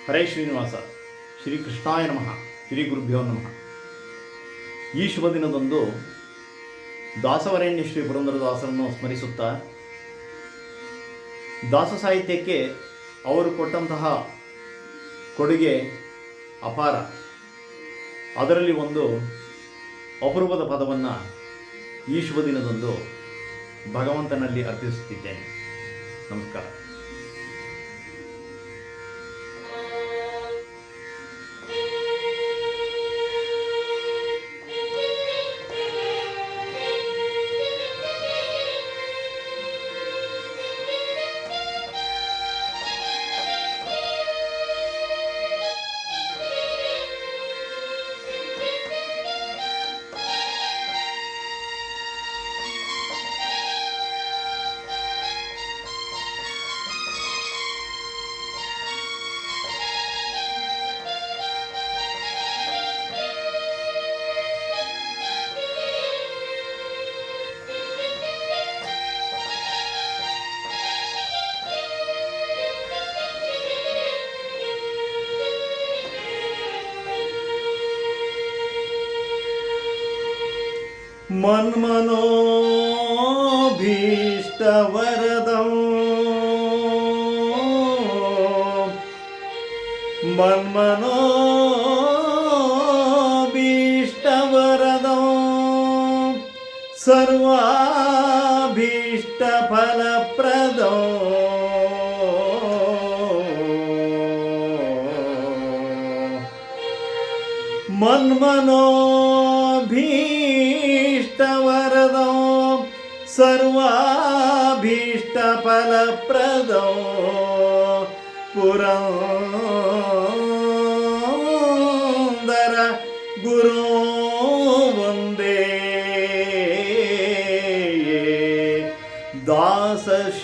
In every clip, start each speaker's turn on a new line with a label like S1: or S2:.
S1: ಹರೇ ಶ್ರೀನಿವಾಸ. ಶ್ರೀ ಕೃಷ್ಣಾಯ ನಮಃ. ಶ್ರೀ ಗುರುಭ್ಯೋ ನಮಃ. ಈ ಶುಭ ದಿನದಂದು ದಾಸವರೇಣ್ಯ ಶ್ರೀ ಪುರಂದರದಾಸರನ್ನು ಸ್ಮರಿಸುತ್ತಾ, ದಾಸ ಸಾಹಿತ್ಯಕ್ಕೆ ಅವರು ಕೊಟ್ಟಂತಹ ಕೊಡುಗೆ ಅಪಾರ. ಅದರಲ್ಲಿ ಒಂದು ಅಪರೂಪದ ಪದವನ್ನು ಈ ಶುಭ ದಿನದಂದು ಭಗವಂತನಲ್ಲಿ ಅರ್ಪಿಸುತ್ತಿದ್ದೇನೆ. ನಮಸ್ಕಾರ. ಮನ್ಮನೋಭೀಷ್ಟವರದಂ ಮನ್ಮನೋಭೀಷ್ಟವರದಂ ಸರ್ವಾಭೀಷ್ಟಫಲಪ್ರದಂ ಮನ್ಮನೋಭೀಷ್ಟವರದಂ ಸರ್ವಾಭೀಷ್ಟಫಲಪ್ರದಂ ಪುರಂದರ ಗುರು ವಂದೇ ದಾಸಶ್ರೇಷ್ಠಂ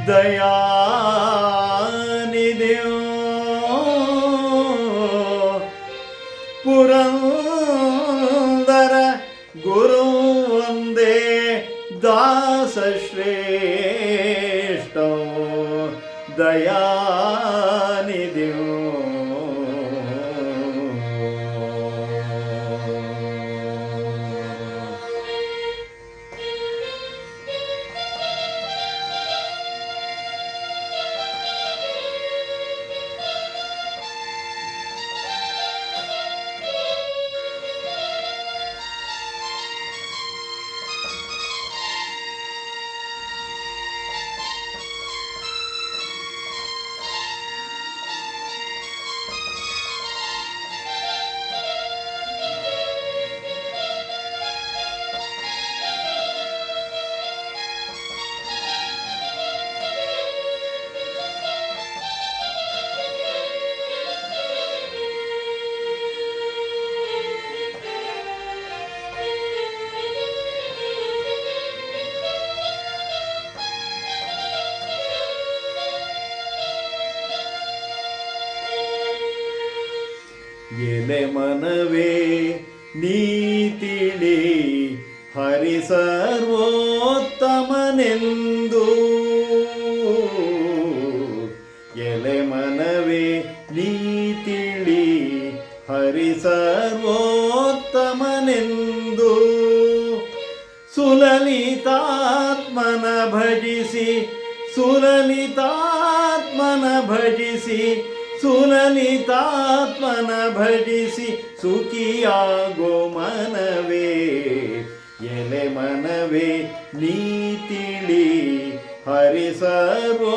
S1: ದಯಾನಿಧಿಂ ಪುರಂದರ ಗುರು ವಂದೇ ದಾಸಶ್ರೇಷ್ಠಂ ದಯಾನಿಧಿಂ. ಎಲೆ ಮನವೇ ನೀತಿಳಿ ಹರಿ ಸರ್ವೋತ್ತಮನೆಂದು, ಎಲೆ ಮನವೇ ನೀತಿಳಿ ಹರಿ ಸರ್ವೋತ್ತಮನೆಂದು, ಸುಲಲಿತಾತ್ಮನ ಭಜಿಸಿ ಸುಲಲಿತಾತ್ಮನ ಭಜಿಸಿ ಸುಲಲಿತಾತ್ಮನ ಭಜಿಸಿ ಸುಖಿಯಾಗೋ ಮನವೇ, ಎಲೆ ಮನವೇ ನೀತಿಳಿ ಹರಿ ಸರ್ವೋತ್ತಮನೆಂದು.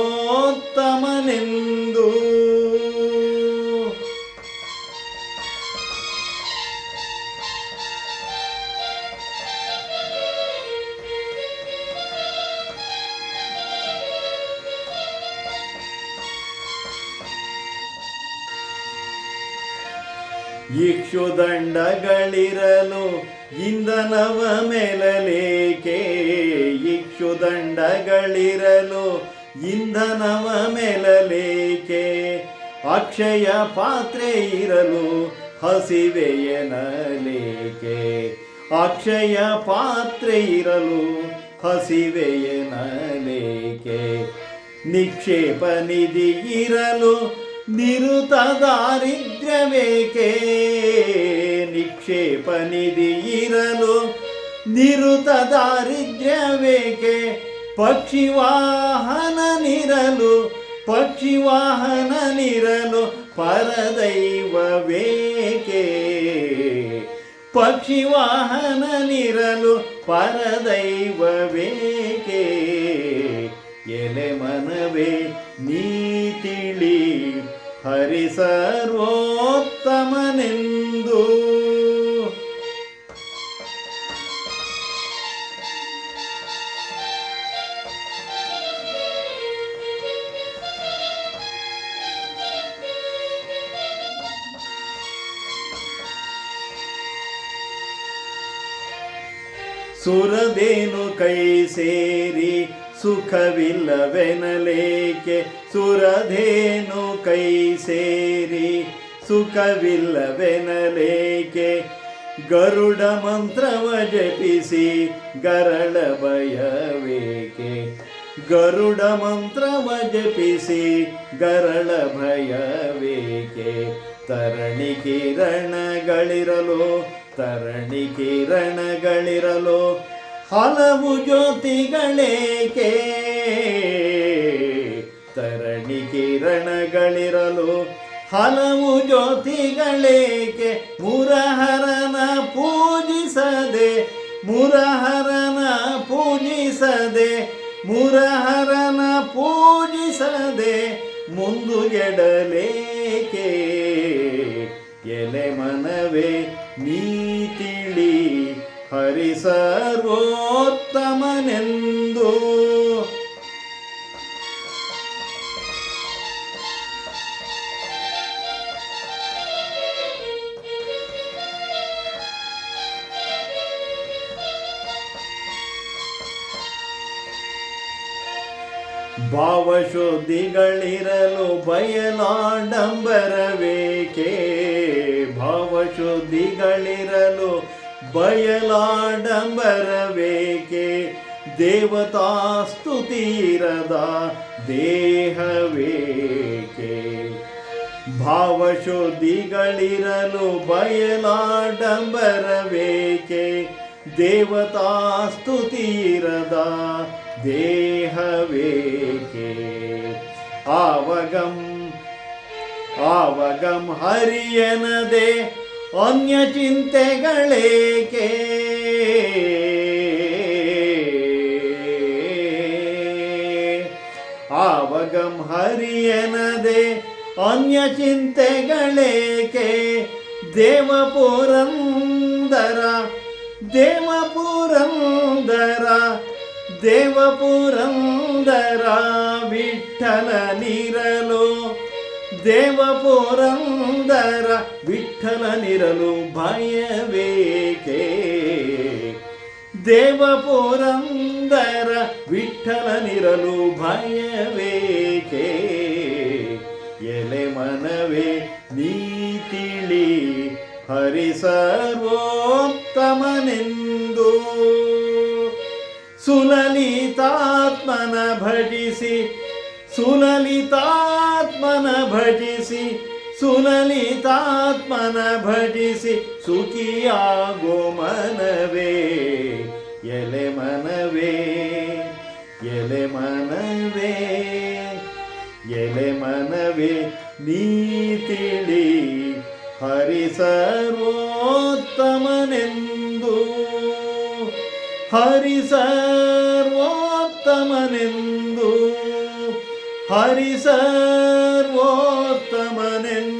S1: ಇಕ್ಷುದಂಡಗಳಿರಲು ಇಂಧನವ ಮೆಲಲೇಕೆ, ಇಕ್ಷುದಂಡಗಳಿರಲು ಇಂಧನವ ಮೆಲಲೇಕೆ, ಅಕ್ಷಯ ಪಾತ್ರೆ ಇರಲು ಹಸಿವೆಯನಲೇಕೆ, ಅಕ್ಷಯ ಪಾತ್ರೆ ಇರಲು ಹಸಿವೆಯನಲೇಕೆ. ನಿಕ್ಷೇಪ ನಿಧಿ ಇರಲು ನಿರುತ ದಾರಿದ್ರ್ಯವೇಕೆ. ನಿಕ್ಷೇಪ ನಿಧಿ ಇರಲು ನಿರುತ ದಾರಿದ್ರ್ಯವೇಕೆ. ಪಕ್ಷಿವಾಹನನಿರಲು ಪಕ್ಷಿವಾಹನನಿರಲು ಪರದೈವವೇಕೆ. ಪಕ್ಷಿವಾಹನನಿರಲು ಪರದೈವವೇಕೆ. ಎಲೆ ಮನವೇ ನೀ ತಿಳಿ ಹರಿ ಸರ್ವೋತ್ತಮನೆಂದು. ಸುರದೇನು ಕೈ ಸೇರಿ ಸುಖವಿಲ್ಲವೆನಲೇಕೆ. ಸುರದೇನು ಕೈ ಸೇರಿ ಸುಖವಿಲ್ಲವೆನಲೇಕೆ. ಗರುಡ ಮಂತ್ರವ ಜಪಿಸಿ ಗರಳ ಭಯವೇಕೆ. ಗರುಡ ಮಂತ್ರವ ಜಪಿಸಿ ಗರಳ ಭಯವೇಕೆ. ತರಣಿ ಕಿರಣಗಳಿರಲು ತರಣಿ ಕಿರಣಗಳಿರಲು ಹಲವು ಜ್ಯೋತಿಗಳೇಕೆ. ತರಣಿ ಕಿರಣಗಳಿರಲು ಹಲವು ಜ್ಯೋತಿಗಳೇಕೆ. ಮುರಹರನ ಪೂಜಿಸದೆ ಮುರಹರನ ಪೂಜಿಸದೆ ಮುರಹರನ ಪೂಜಿಸದೆ ಮುಂದು ಎಡಲೇಕೆ. ಎಲೆ ಮನವೇ ನೀ ತಿಳಿ ಹರಿ ಸರ್ವೋತ್ತಮನೆಂದು. ಭಾವಶುದ್ಧಿಗಳಿರಲು ಬಯಲಾಡಂಬರವೇಕೆ. ಭಾವಶುದ್ಧಿಗಳಿರಲು ಬಯಲಾಡಂಬರವೇಕೆ. ದೇವತಾ ಸ್ತುತಿರದ ದೇಹವೇಕೆ. ಭಾವಶುದ್ಧಿಗಳಿರಲು ಬಯಲಾಡಂಬರವೇಕೆ. ದೇವತಾ ಸ್ತುತಿರದ ದೇಹವೇಕೆ. ಆವಗಂ ಹರಿಯನದೆ ಅನ್ಯ ಚಿಂತೆಗಳೇಕೆ. ಆವಗಂ ಹರಿಯನದೆ ಅನ್ಯ ಚಿಂತೆಗಳೇಕೆ. ದೇವಪುರಂದರ ದೇವಪುರಂದರ ದೇವಪುರಂದರ ವಿಠ್ಠಲನಿರಲು ದೇವಪುರಂದರ ವಿಠ್ಠಲನಿರಲು ಭಯವೇಕೆ. ದೇವಪುರಂದರ ವಿಠ್ಠಲನಿರಲು ಭಯವೇಕೆ. ಎಲೆ ಮನವೇ ನೀ ತಿಳಿ ಹರಿ ಸರ್ವೋತ್ತಮನೆಂದು. ಸುಲಲಿತಾತ್ಮನ ಭಜಿಸಿ ಸುಲಲಿತಾತ್ಮನ ಭಜಿಸಿ ಸುಲಲಿತಾತ್ಮನ ಭಜಿಸಿ ಸುಖಿಯಾಗೋ ಮನವೇ. ಎಲೆ ಮನವೇ ಎಲೆ ಮನವೇ ಎಲೆ ಮನವೇ ನೀ ತಿಳಿ ಹರಿ ಸರ್ವೋತ್ತಮನೆಂದು. ಹರಿ ಸರ್ವೋತ್ತಮನೆಂದು ಹರಿ ಸರ್ವೋತ್ತಮನೆಂದು.